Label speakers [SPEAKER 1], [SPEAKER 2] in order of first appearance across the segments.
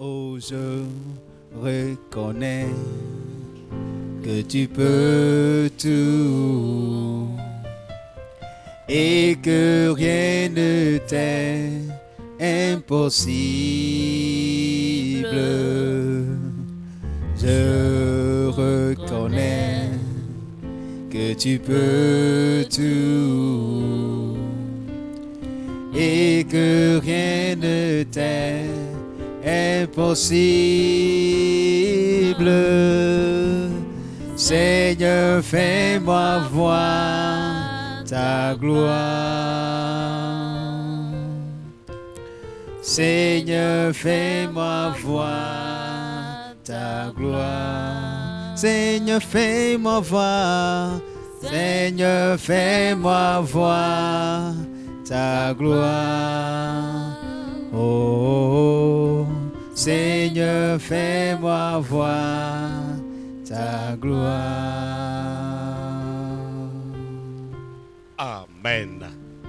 [SPEAKER 1] Oh, je reconnais que tu peux tout et que rien ne t'est impossible. Je reconnais que tu peux tout et que rien ne t'est impossible. Seigneur, fais-moi voir ta gloire. Seigneur, fais-moi voir ta gloire. Seigneur, fais-moi voir. Seigneur, fais-moi voir ta gloire. Oh, Seigneur, fais-moi voir ta gloire.
[SPEAKER 2] Amen.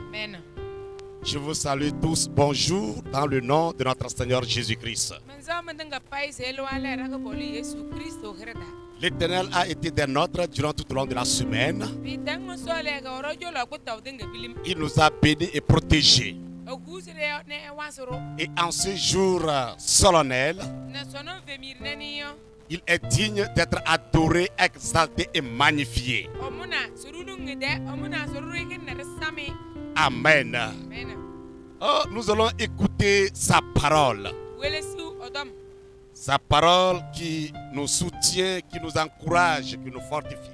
[SPEAKER 3] Amen.
[SPEAKER 2] Je vous salue tous. Bonjour dans le nom de notre Seigneur Jésus-Christ. L'Éternel a été des nôtres durant tout le long de la semaine. Il nous a bénis et protégés. Et en ce jour solennel, il est digne d'être adoré, exalté et magnifié. Amen. Oh, nous allons écouter sa parole. Sa parole qui nous soutient, qui nous encourage, qui nous fortifie.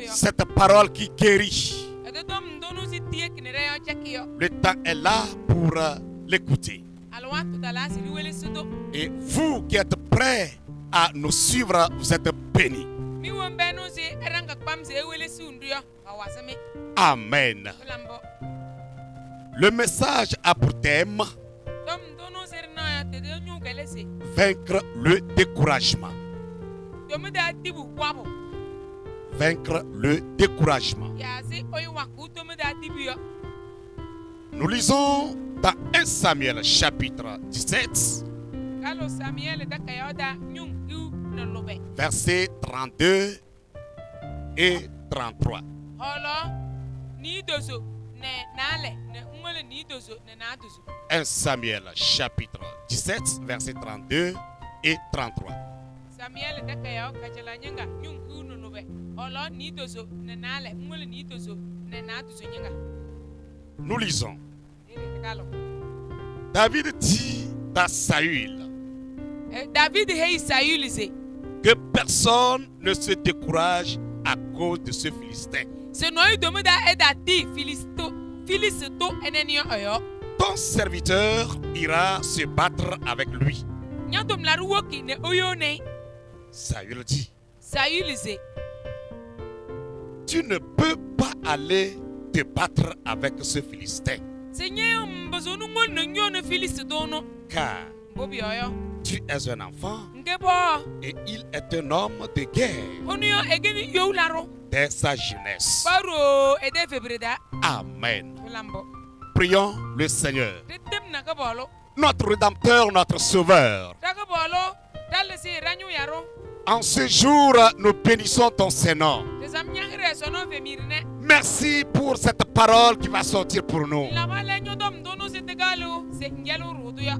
[SPEAKER 2] Cette parole qui guérit. Le temps est là pour l'écouter. Et vous qui êtes prêts à nous suivre, vous êtes bénis. Amen. Le message a pour thème vaincre le découragement. Vaincre le découragement. Nous lisons dans 1 Samuel chapitre 17, versets 32 et 33. 1 Samuel chapitre 17, versets 32 et 33. Nous lisons. David dit à Saül que personne ne se décourage à cause de ce Philistin. Ton serviteur ira se battre avec lui. Saül dit, tu ne peux pas aller te battre avec ce Philistin, car tu es un enfant et il est un homme de guerre dès sa jeunesse. Amen. Prions le Seigneur, notre Rédempteur, notre Sauveur. En ce jour, nous bénissons ton Saint-Nom. Merci pour cette parole qui va sortir pour nous.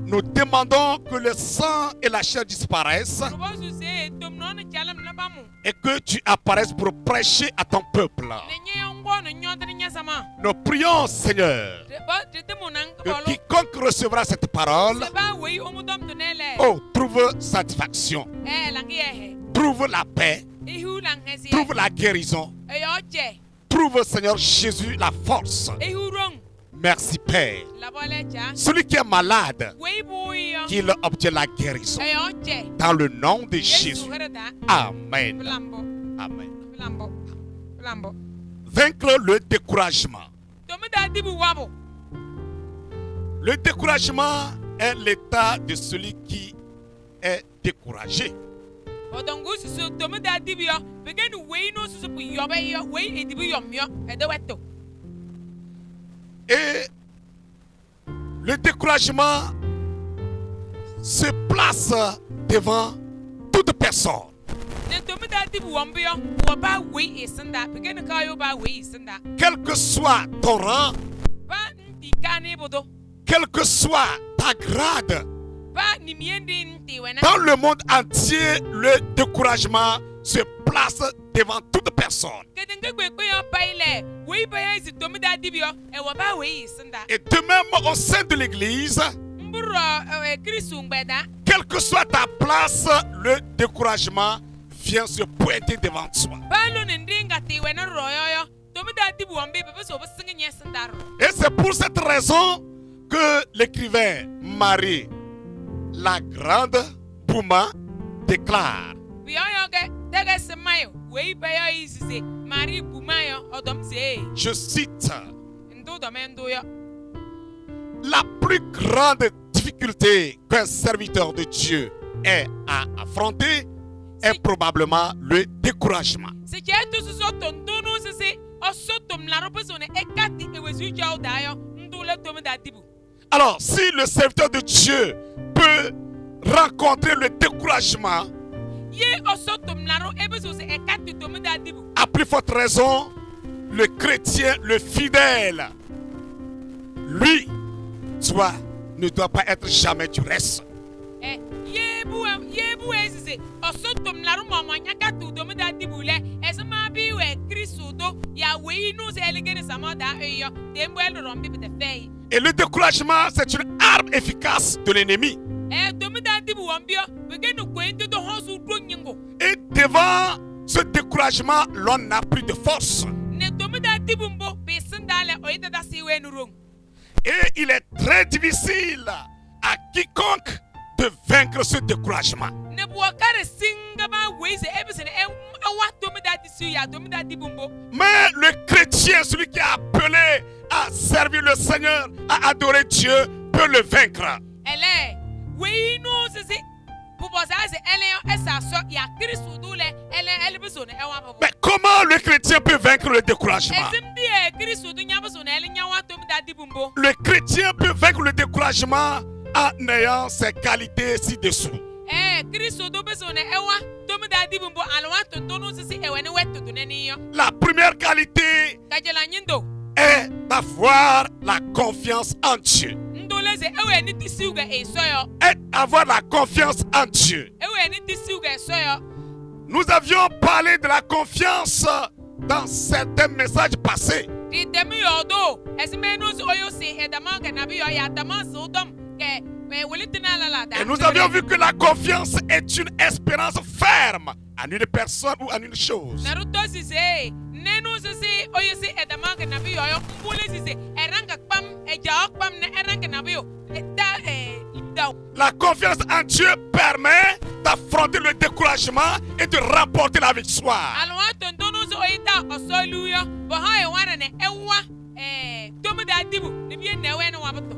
[SPEAKER 2] Nous demandons que le sang et la chair disparaissent et que tu apparaisses pour prêcher à ton peuple. Nous prions, Seigneur, que quiconque recevra cette parole, oh, trouve satisfaction, trouve la paix, trouve la guérison, trouve, Seigneur Jésus, la force. Merci, Père. Celui qui est malade, qu'il obtienne la guérison. Dans le nom de Jésus. Amen. Amen. Vaincre le découragement. Le découragement est l'état de celui qui est découragé. Et Le découragement se place devant toute personne. Quel que soit ton rang, quel que soit ta grade, dans le monde entier, le découragement se place devant toute personne. Et de même au sein de l'église, quelle que soit ta place, le découragement vient se pointer devant toi. Et c'est pour cette raison que l'écrivain Marie, la grande Bouma, déclare: je cite, la plus grande difficulté qu'un serviteur de Dieu ait à affronter est probablement le découragement. Alors, si le serviteur de Dieu peut rencontrer le découragement, à plus forte raison, le chrétien, le fidèle, lui, ne doit pas être jamais du reste. Et le découragement, c'est une arme efficace de l'ennemi. Et devant ce découragement, l'on n'a plus de force. Et il est très difficile à quiconque de vaincre ce découragement. Mais le chrétien, celui qui est appelé à servir le Seigneur, à adorer Dieu, peut le vaincre. Mais comment le chrétien peut vaincre le découragement? Le chrétien peut vaincre le découragement en ayant ses qualités ci-dessous. La première qualité est d'avoir la confiance en Dieu. Et avoir la confiance en Dieu. Nous avions parlé de la confiance dans certains messages passés. Et nous avions vu que la confiance est une espérance ferme en une personne ou en une chose. La confiance en Dieu permet d'affronter le découragement et de remporter la victoire.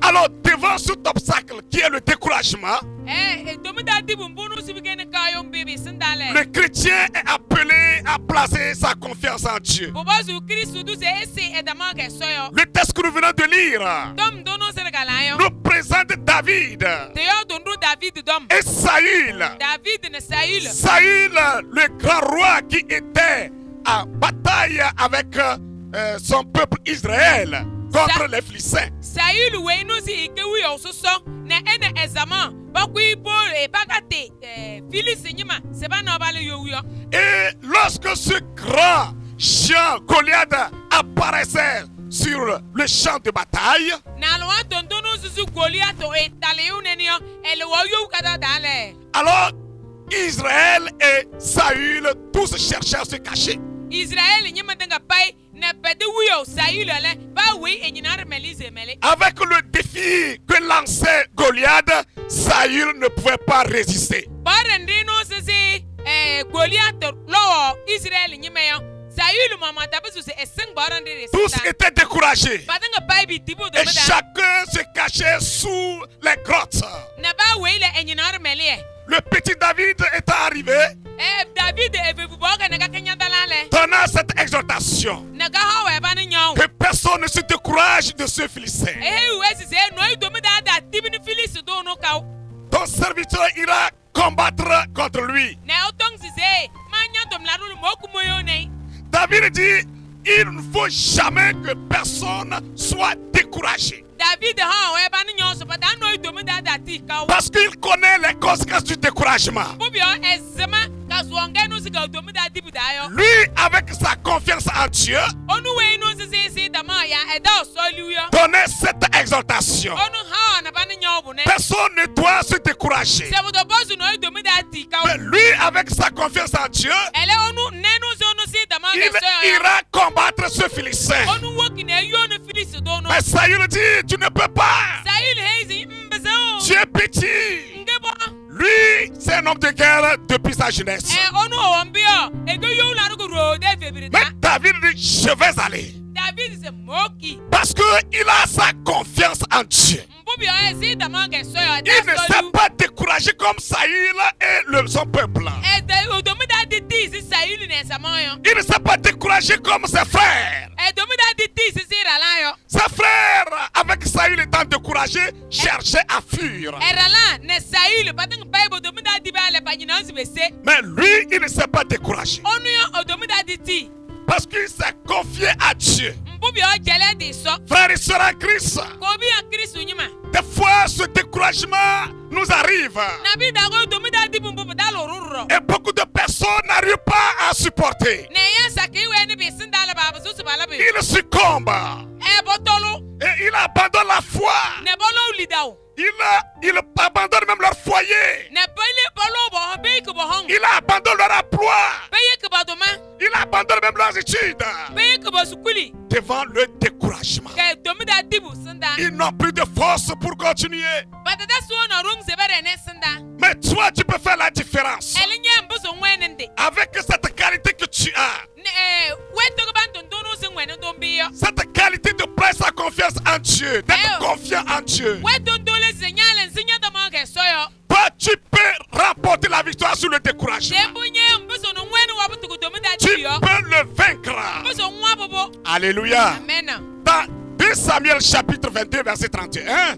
[SPEAKER 2] Alors, devant cet obstacle qui est le découragement, le chrétien est appelé à placer sa confiance en Dieu. Le texte que nous venons de lire nous présente David et Saül. Saül, le grand roi qui était en bataille avec son peuple Israël contre les Philistins. Et lorsque ce grand géant Goliath apparaissait sur le champ de bataille, alors Israël et Saül tous cherchaient à se cacher. Avec le défi que lançait Goliath, Saül ne pouvait pas résister. Tous étaient découragés et chacun se cachait sous les grottes. Le petit David est arrivé, donnant cette exhortation que personne ne se décourage de ce Philistin. ton serviteur ira combattre contre lui. David dit, il ne faut jamais que personne soit découragé. Parce qu'il connaît les conséquences du découragement. Lui, avec sa confiance en Dieu, donnait cette exhortation. Personne ne doit se décourager. Mais lui, avec sa confiance en Dieu, il ira combattre ce Philistin. Mais Saül dit, tu ne peux pas. Tu es petit. Lui, c'est un homme de guerre depuis sa jeunesse. Mais David dit, je vais aller. Parce qu'il a sa confiance en Dieu. Il ne s'est pas découragé comme Saül et son peuple. Il ne s'est pas découragé comme ses frères. Ses frères, avec Saül étant découragé, cherchaient à fuir. Mais lui, il ne s'est pas découragé. Parce qu'il s'est confié à Dieu. Frères et sœurs en Christ, des fois ce découragement nous arrive. Et beaucoup de personnes n'arrivent pas à supporter. Ils succombent. Et ils abandonnent la foi. Ils abandonnent même leur foyer. Ils abandonnent leur emploi. Ils abandonnent même leurs études. Devant le découragement. Ils n'ont plus de force pour continuer. Mais toi, tu peux faire la différence. Avec cette qualité que tu as. Cette qualité de prendre sa confiance en Dieu. D'être confiant en Dieu. Toi, tu peux remporter la victoire sur le découragement. Tu peux le vaincre. Alléluia.
[SPEAKER 3] Amen.
[SPEAKER 2] Dans 2 Samuel chapitre 22 verset 31.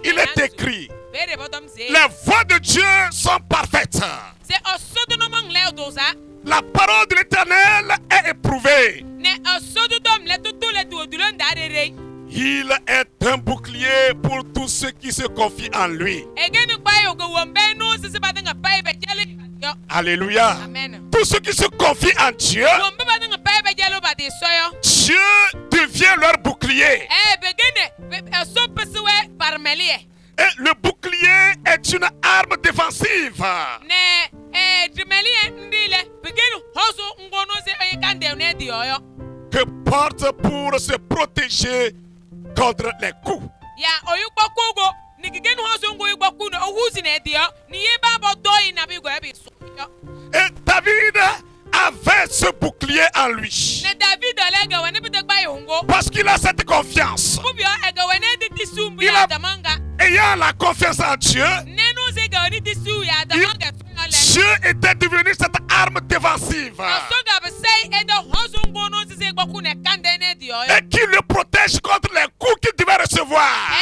[SPEAKER 2] Il est écrit, les voies de Dieu sont parfaites. La parole de l'Éternel est éprouvée. Il est un bouclier pour tous ceux qui se confient en lui. Alléluia.
[SPEAKER 3] Amen.
[SPEAKER 2] Tous ceux qui se confient en Dieu, Dieu devient leur bouclier. Et le bouclier est une arme défensive que porte pour se protéger contre les coups. Et David avait ce bouclier en lui. Parce qu'il a cette confiance. Ayant la confiance en Dieu, Dieu était devenu cette arme défensive. Et qui le protège contre les coups qu'il devait recevoir.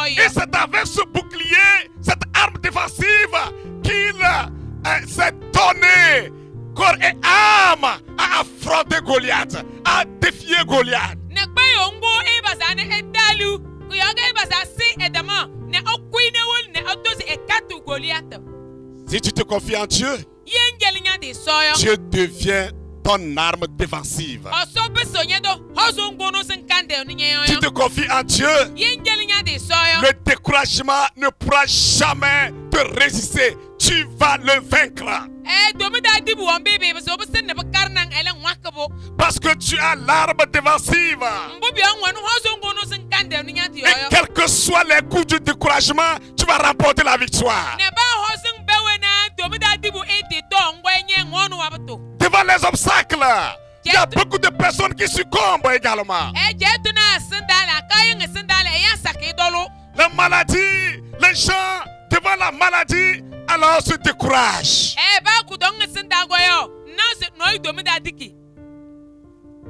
[SPEAKER 2] Et c'est avec ce bouclier, cette arme défensive, qu'il s'est donné corps et âme à affronter Goliath, à défier Goliath. Si tu te confies en Dieu, Dieu devient ton arme défensive. Tu te confies en Dieu, le découragement ne pourra jamais te résister. Tu vas le vaincre. Parce que tu as l'arme défensive. Et quels que soient les coups du découragement, tu vas remporter la victoire. Devant les obstacles, il y a beaucoup de personnes qui succombent également. La maladie, les gens devant la maladie alors se décourage.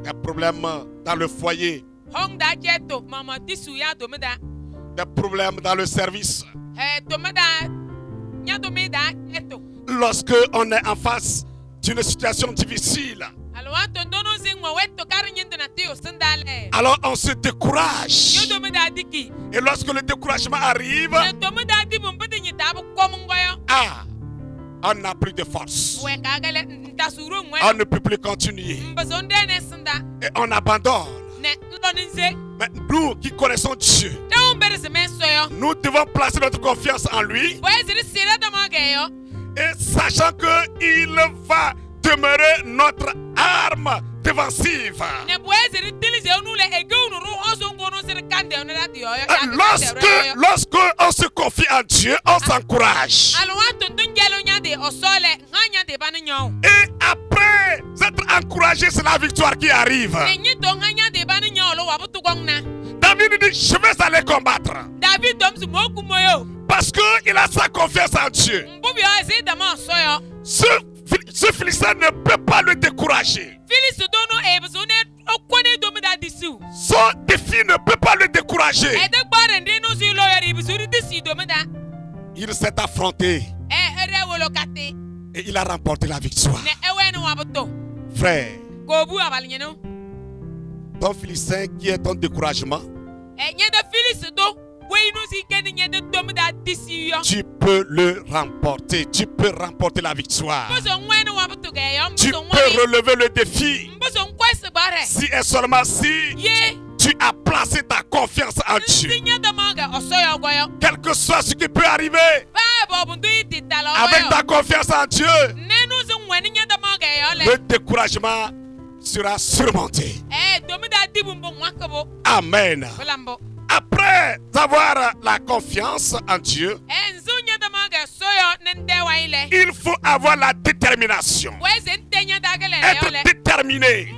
[SPEAKER 2] Des problèmes dans le foyer. Des problèmes dans le service. Lorsque on est en face d'une situation difficile, alors on se décourage. Et lorsque le découragement arrive, on n'a plus de force. On ne peut plus continuer. Et on abandonne. Mais nous qui connaissons Dieu, nous devons placer notre confiance en lui. Et sachant qu'il va demeurer notre arme défensive. Lorsque on se confie en Dieu, on s'encourage. Et après être encouragé, c'est la victoire qui arrive. David dit, je vais aller combattre. Parce qu'il a sa confiance en Dieu. Ce Philistin ne peut pas le décourager. Son défi ne peut pas le décourager. Il s'est affronté. Et il a remporté la victoire. Frère, ton Philistin qui est ton découragement, tu peux le remporter. Tu peux remporter la victoire. Tu peux relever le défi. Si et seulement si tu as placé ta confiance en Dieu. Quel que soit ce qui peut arriver, avec ta confiance en Dieu, le découragement sera surmonté. Amen. Après avoir la confiance en Dieu, il faut avoir la détermination. Être déterminé.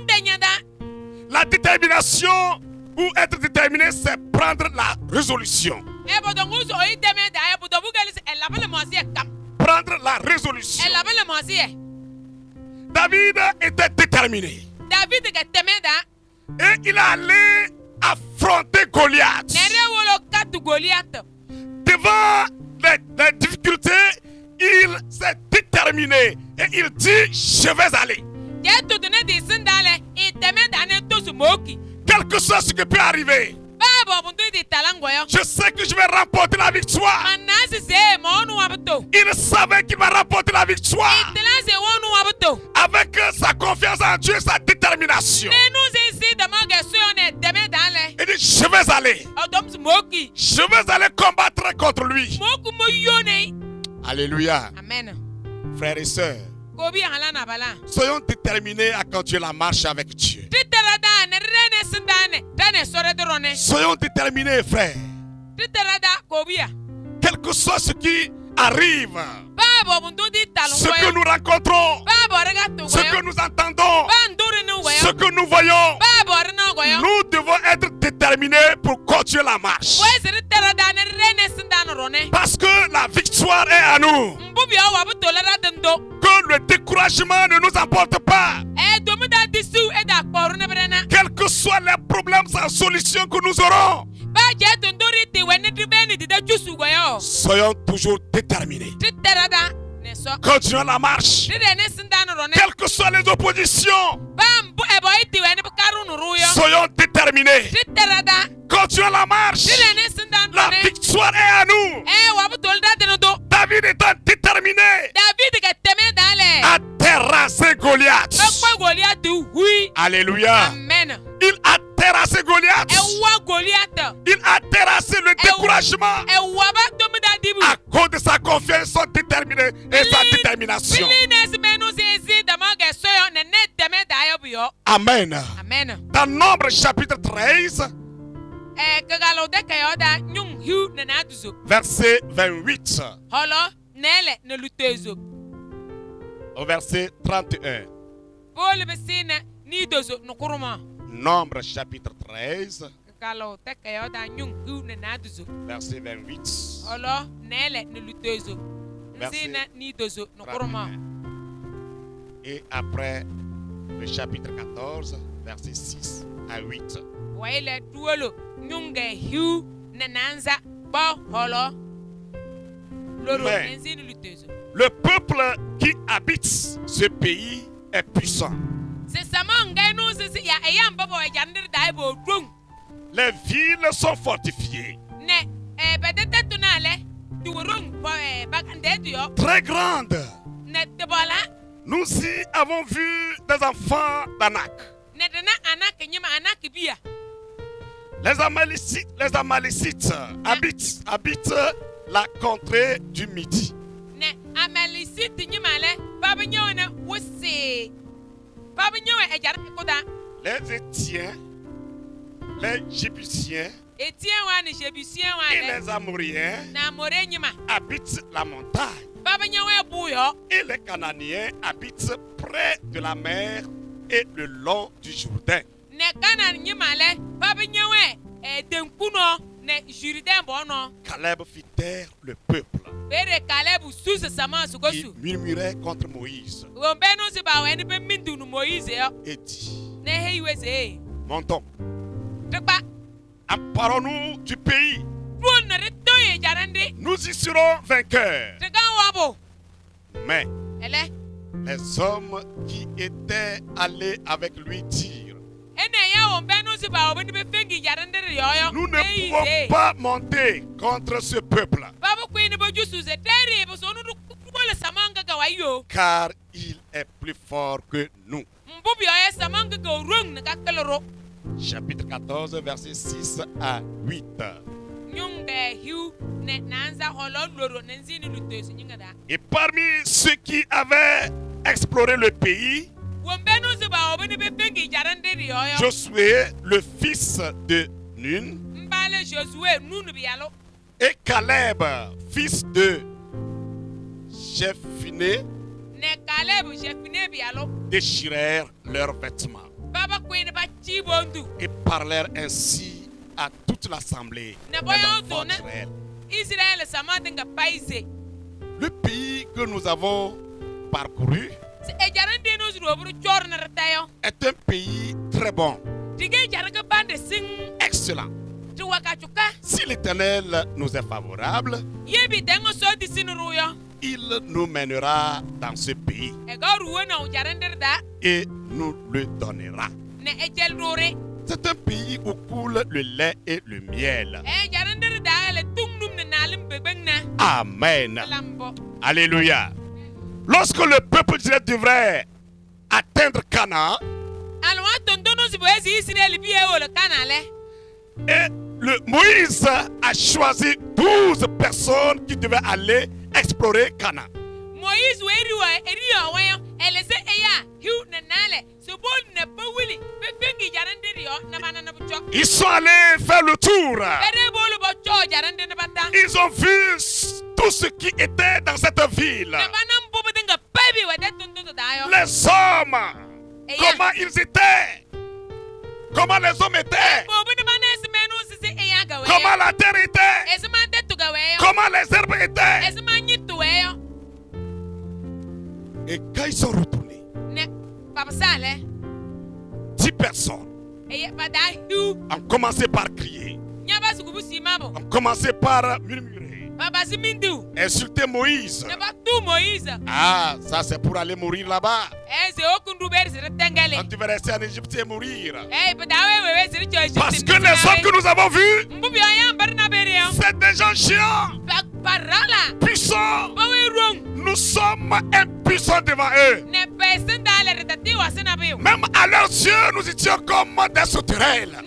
[SPEAKER 2] La détermination ou être déterminé, c'est prendre la résolution. Prendre la résolution. David était déterminé. Et il allait affronter Goliath. Devant les difficultés, il s'est déterminé. Et il dit, je vais aller. Quel que soit ce qui peut arriver, je sais que je vais remporter la victoire. Il savait qu'il va remporter la victoire. Avec sa confiance en Dieu, sa détermination. Il dit, je vais aller. Je vais aller combattre contre lui. Alléluia.
[SPEAKER 3] Amen.
[SPEAKER 2] Frères et sœurs, soyons déterminés à continuer la marche avec Dieu. Soyons déterminés, frères. Quel que soit ce qui arrive, ce que nous rencontrons, ce que nous entendons, ce que nous voyons, nous devons être déterminés pour continuer la marche. Parce que la victoire est à nous. Que le découragement ne nous emporte pas. Quels que soient les problèmes sans solution que nous aurons, soyons toujours déterminés. Continuons la marche. Quelles que soient les oppositions, soyons déterminés. Continuons la marche. La victoire est à nous. David étant déterminé à terrasser Goliath. Alléluia.
[SPEAKER 3] Amen.
[SPEAKER 2] Il a terrassé Goliath. Il a terrassé le découragement à cause de sa confiance, son déterminé et sa détermination. Amen.
[SPEAKER 3] Amen.
[SPEAKER 2] Dans Nombre chapitre 13, verset 28 au verset 31. Nombre chapitre 13, verset 28 verset 31. Et après le chapitre 14, verset 6 à 8. Mais le peuple qui habite ce pays est puissant. Les villes sont fortifiées, très grandes. Nous y avons vu des enfants d'Anak. Les Amalécites habitent la contrée du Midi. Les Étiens, les Jébusiens et les Amoriens habitent la montagne. Et les Cananéens habitent près de la mer et le long du Jourdain. Caleb fit taire le peuple. Il murmurait contre Moïse et dit: montons, emparons-nous du pays. Nous y serons vainqueurs. Mais les hommes qui étaient allés avec lui dirent: nous ne pouvons pas monter contre ce peuple, car il est plus fort que nous. Chapitre 14, versets 6 à 8. Et parmi ceux qui avaient exploré le pays, Josué, le fils de Nun, et Caleb, fils de Jephunneh, déchirèrent leurs vêtements et parlèrent ainsi à toute l'assemblée des enfants d'Israël. Le pays que nous avons parcouru est un pays très bon, excellent. Si l'Éternel nous est favorable, il nous mènera dans ce pays et nous le donnera. C'est un pays où coule le lait et le miel. Amen. Alléluia. Lorsque le peuple d'Israël devrait atteindre Canaan, et Moïse a choisi 12 personnes qui devaient aller explorer Canaan. Ils sont allés faire le tour. Ils ont vu tout ce qui était dans cette ville. Les hommes, comment ils étaient, comment les hommes étaient, comment la terre était, comment les herbes étaient. Et quand ils sont retournés, 10 personnes ont commencé par crier, ont commencé par murmurer, insulter Moïse. Ah, ça c'est pour aller mourir là-bas. Quand tu vas rester en Égypte et mourir. Parce que les hommes que nous avons vus, c'est des gens chiants, puissants. Nous sommes impuissants devant eux. Même à leurs yeux, nous étions comme des sauterelles.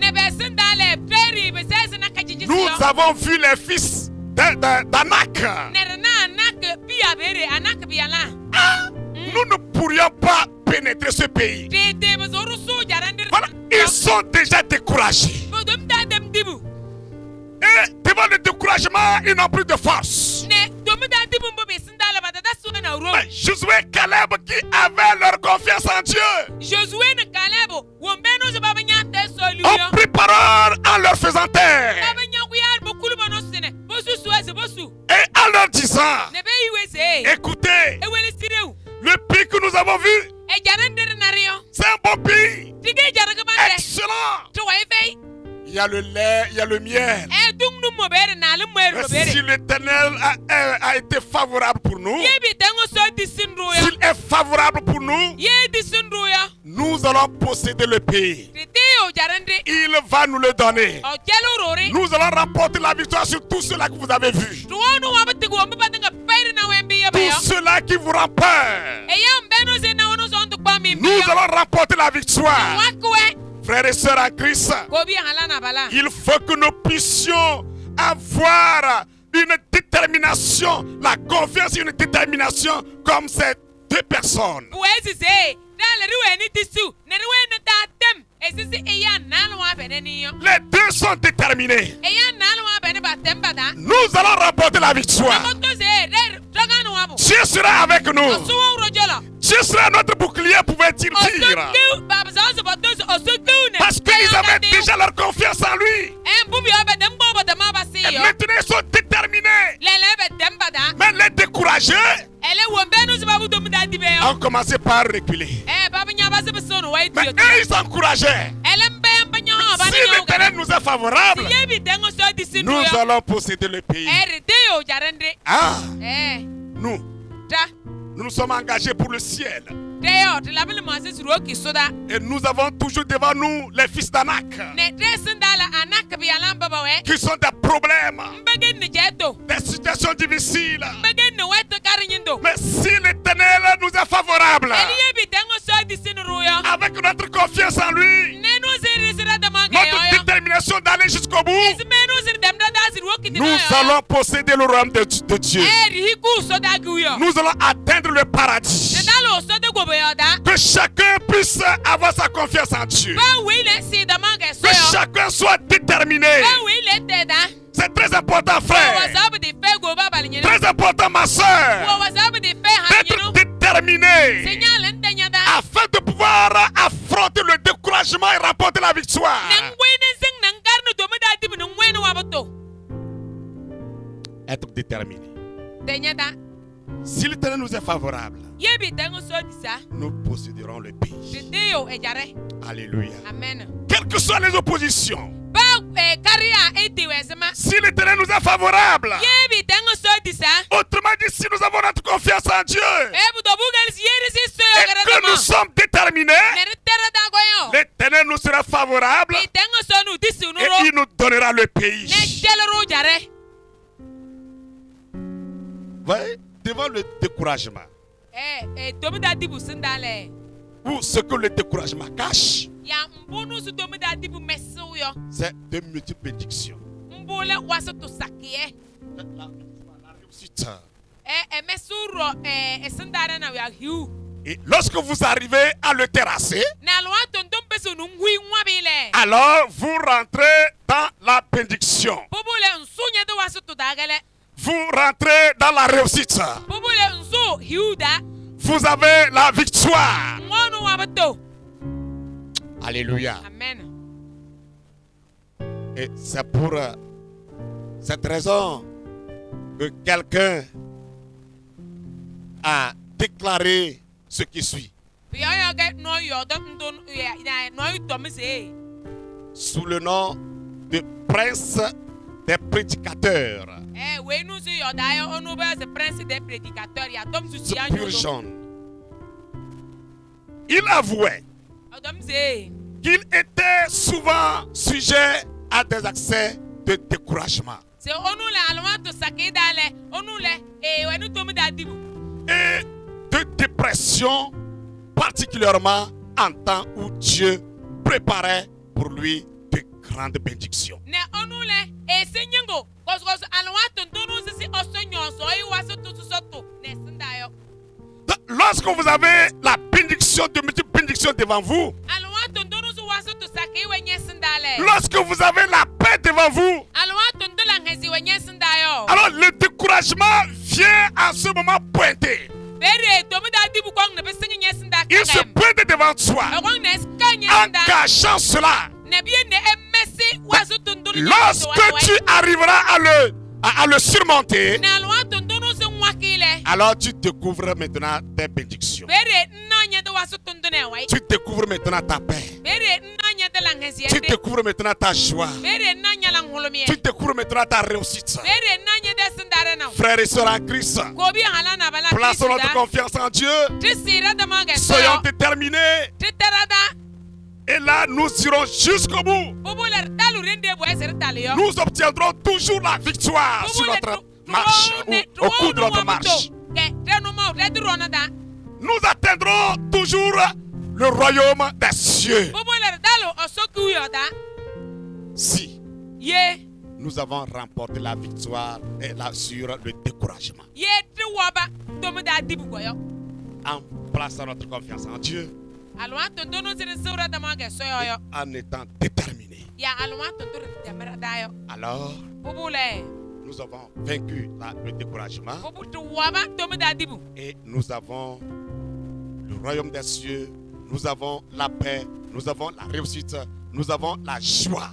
[SPEAKER 2] Nous avons vu les fils d'Anak. Nous ne pourrions pas pénétrer ce pays. Voilà, ils sont déjà découragés. Et devant le découragement, ils n'ont plus de force. Mais Josué et Caleb qui avaient leur confiance en Dieu ont pris parole en leur faisant taire et en leur disant: Écoutez, le pays que nous avons vu, c'est un bon pays. Excellent. Il y a le lait, il y a le miel. Si l'Éternel a été favorable pour nous, s'il est favorable pour nous, nous allons posséder le pays. Il va nous le donner. Nous allons remporter la victoire sur tout cela que vous avez vu. Tout cela qui vous rend peur. Nous allons remporter la victoire. Frères et sœurs en Christ, il faut que nous puissions avoir une détermination, la confiance et une détermination comme ces deux personnes. Les deux sont déterminés. Nous allons remporter la victoire. Dieu sera avec nous. Dieu sera notre bouclier, pouvait-il dire. Parce qu'ils avaient déjà leur confiance en lui. Et maintenant ils sont déterminés. Mais les découragés ont commencé par reculer. Mais eux, ils s'encourageaient. Si l'Éternel nous est favorable, nous allons posséder le pays. Ah, nous sommes engagés pour le ciel. Et nous avons toujours devant nous les fils d'Anak qui sont des problèmes, des situations difficiles. Mais si l'Éternel nous est favorable, avec notre confiance en lui, notre détermination d'aller jusqu'au bout, nous allons posséder le royaume de Dieu. Nous allons atteindre le paradis. Que chacun puisse avoir sa confiance en Dieu. Que chacun soit déterminé. C'est très important, frère. Très important, ma soeur. D'être déterminé afin de pouvoir affronter le découragement et remporter la victoire. Être déterminé. Si l'Éternel nous est favorable, nous posséderons le pays. Alléluia.
[SPEAKER 3] Amen.
[SPEAKER 2] Quelles que soient les oppositions, si l'Éternel nous est favorable, autrement dit, si nous avons notre confiance en Dieu et que nous sommes déterminés, l'Éternel nous sera favorable et il nous donnera le pays. Voyez, devant le découragement, ou ce que le découragement cache, c'est de multiples bénédictions. La réussite. Et lorsque vous arrivez à le terrasser, alors vous rentrez dans la bénédiction. Vous rentrez dans la réussite. Vous avez la victoire. Alléluia.
[SPEAKER 3] Amen.
[SPEAKER 2] Et c'est pour cette raison que quelqu'un a déclaré ce qui suit. Sous le nom de prince des prédicateurs. Spurgeon. Il avouait qu'il était souvent sujet à des accès de découragement et de dépression, particulièrement en temps où Dieu préparait pour lui de grandes bénédictions. Lorsque vous avez la bénédiction de multiples bénédictions devant vous, lorsque vous avez la paix devant vous, alors le découragement vient en ce moment pointer. Il se pointe devant toi en cachant cela. Lorsque tu arriveras à le surmonter, Alors tu découvres maintenant tes bénédictions. Tu découvres maintenant ta paix. Tu découvres maintenant ta joie. Tu découvres maintenant ta réussite. Frères et sœurs en Christ, plaçons notre confiance en Dieu. Soyons déterminés. Et là, nous irons jusqu'au bout. Nous obtiendrons toujours la victoire sur notre marche, au cours de notre marche. Nous atteindrons toujours le royaume des cieux. Si nous avons remporté la victoire et là sur le découragement, en plaçant notre confiance en Dieu, en étant déterminé, alors nous avons vaincu le découragement et nous avons le royaume des cieux, nous avons la paix, nous avons la réussite, nous avons la joie.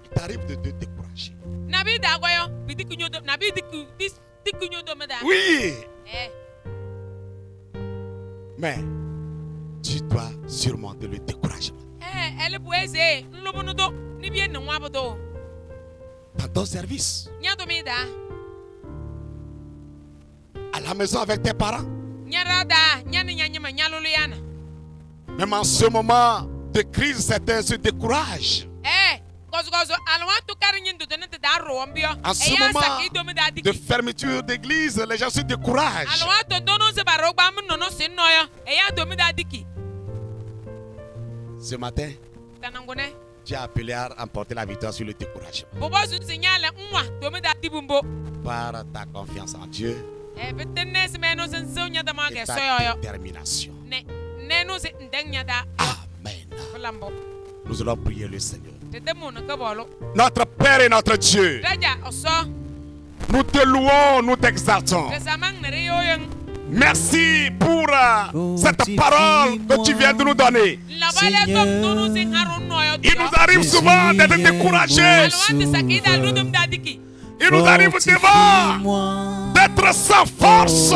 [SPEAKER 2] Il t'arrive de te décourager. Oui. Mais tu dois surmonter le découragement. Dans ton service, à la maison avec tes parents, même en ce moment de crise, certains se découragent. En ce moment de fermeture d'église, les gens se découragent. Ce matin, tu as appelé à remporter la victoire sur le découragement par ta confiance en Dieu et ta détermination. Amen. Nous allons prier le Seigneur. Notre Père et notre Dieu, nous te louons, nous t'exaltons. Merci pour cette parole que tu viens de nous donner. Il nous arrive souvent d'être découragés. Il nous arrive devant d'être sans force,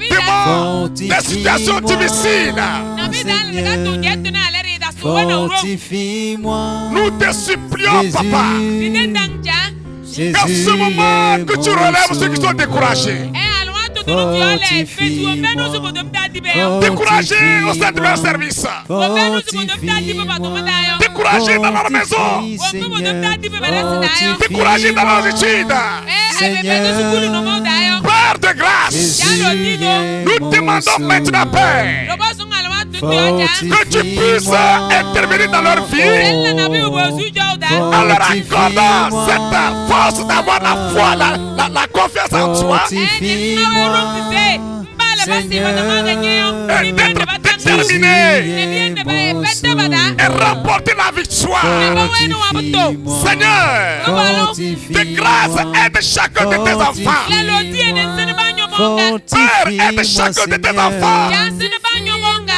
[SPEAKER 2] devant des situations difficiles. Nous te supplions, Papa, qu'à ce moment que tu relèves ceux qui sont découragés. Découragés au sein de leur service, découragés dans leur maison, découragés dans leurs études. Père de grâce, nous demandons maintenant, Père, que tu puisses intervenir dans leur vie en leur accordant cette force d'avoir la foi, la confiance en toi, et d'être déterminé et remporter la victoire. Seigneur, de grâce, aide chacun de tes enfants. Père, aide chacun de tes enfants.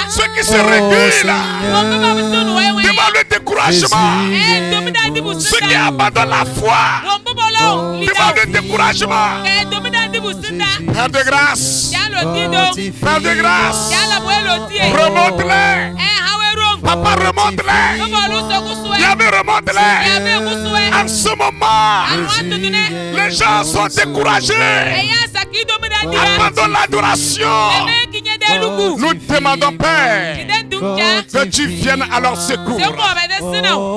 [SPEAKER 2] Ceux qui se reculent devant le découragement, ceux qui abandonnent la foi devant le découragement. Père de grâce, Père de grâce, remonte-les. Papa, remonte-les. Yahvé, remonte-les. En ce moment, les gens sont découragés. Abandonne l'adoration. Nous demandons, Père, que tu viennes à leur secours.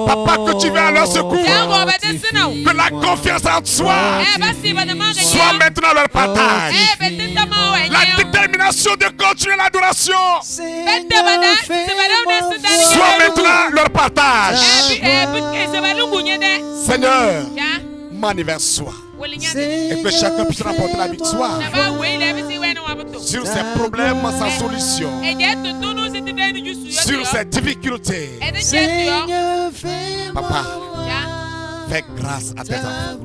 [SPEAKER 2] Papa, que tu viennes à leur secours. Que la confiance en toi soit maintenant leur partage. La détermination de continuer l'adoration soit maintenant leur partage. Seigneur, manifeste-toi et que chacun puisse remporter la victoire sur ces problèmes sans solution, sur ces difficultés. Papa, fais grâce à tes enfants.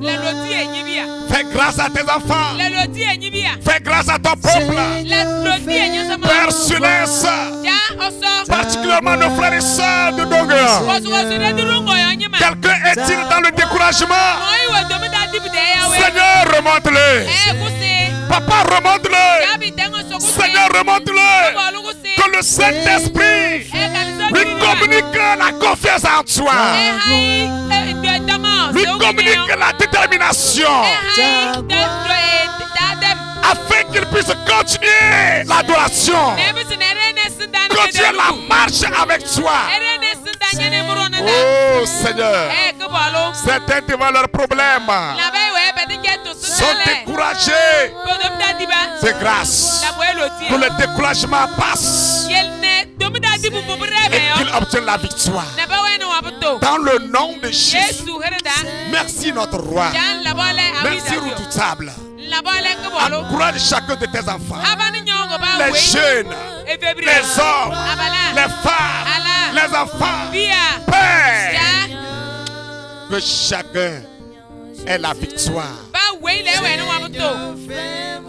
[SPEAKER 2] Fais grâce à tes enfants. Fais grâce à ton peuple. Père Céleste, particulièrement nos frères et sœurs de Dogueur. découragement. Seigneur, remonte-le. Papa, remonte-le. Seigneur, remonte-le. Que le Saint-Esprit lui communique la confiance en toi. Lui communique la détermination. Afin qu'il puisse continuer l'adoration. Continuer la marche avec toi. Oh Seigneur, certains devant leurs problèmes sont découragés. C'est grâce que le découragement passe et qu'ils obtiennent la victoire. Dans le nom de Jésus. Merci notre roi. Merci redoutable. Encourage chacun de tes enfants. Les jeunes, les hommes, les femmes, les enfants. Père, que chacun ait la victoire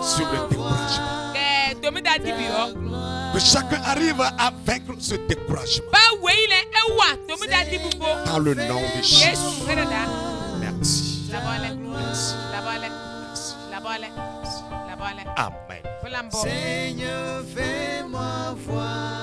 [SPEAKER 2] sur le découragement. Que chacun arrive à vaincre ce découragement. Dans le nom de Jésus. Merci. Amen.
[SPEAKER 1] Seigneur, fais-moi voir